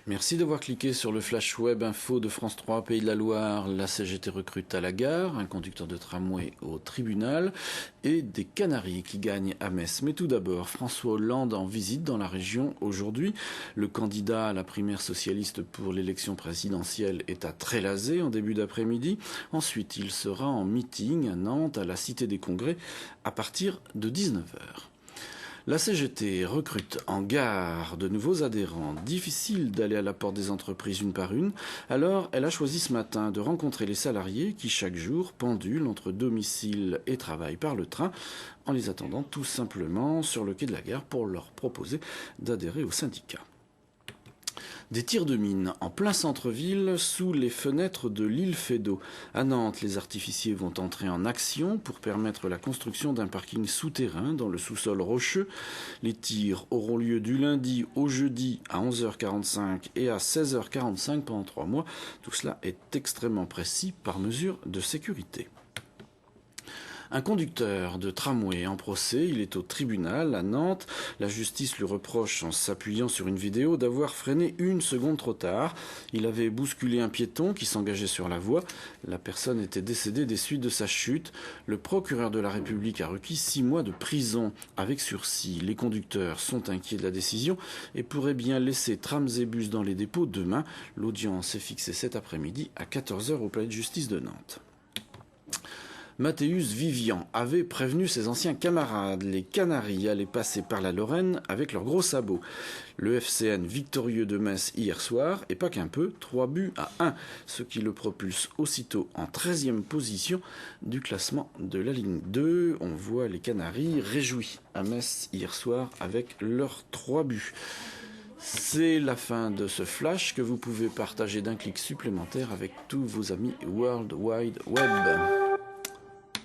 Merci d'avoir cliqué sur le flash web info de France 3 Pays de la Loire. La CGT recrute à la gare, un conducteur de tramway au tribunal et des Canaries qui gagnent à Metz. Mais tout d'abord, François Hollande en visite dans la région aujourd'hui. Le candidat à la primaire socialiste pour l'élection présidentielle est à Trélazé en début d'après-midi. Ensuite, il sera en meeting à Nantes, à la Cité des Congrès, à partir de 19h. La CGT recrute en gare de nouveaux adhérents. Difficile d'aller à la porte des entreprises une par une. Alors, elle a choisi ce matin de rencontrer les salariés qui, chaque jour, pendulent entre domicile et travail par le train, en les attendant tout simplement sur le quai de la gare pour leur proposer d'adhérer au syndicat. Des tirs de mine en plein centre-ville sous les fenêtres de l'île Feydeau. À Nantes, les artificiers vont entrer en action pour permettre la construction d'un parking souterrain dans le sous-sol rocheux. Les tirs auront lieu du lundi au jeudi à 11h45 et à 16h45 pendant 3 mois. Tout cela est extrêmement précis par mesure de sécurité. Un conducteur de tramway en procès, il est au tribunal à Nantes. La justice lui reproche, en s'appuyant sur une vidéo, d'avoir freiné 1 seconde trop tard. Il avait bousculé un piéton qui s'engageait sur la voie. La personne était décédée des suites de sa chute. Le procureur de la République a requis 6 mois de prison avec sursis. Les conducteurs sont inquiets de la décision et pourraient bien laisser trams et bus dans les dépôts demain. L'audience est fixée cet après-midi à 14h au palais de justice de Nantes. Mathéus Vivian avait prévenu ses anciens camarades. Les Canaries allaient passer par la Lorraine avec leurs gros sabots. Le FCN victorieux de Metz hier soir, et pas qu'un peu, 3-1, ce qui le propulse aussitôt en 13e position du classement de la Ligue 2. On voit les Canaries réjouis à Metz hier soir avec leurs 3 buts. C'est la fin de ce flash que vous pouvez partager d'un clic supplémentaire avec tous vos amis World Wide Web.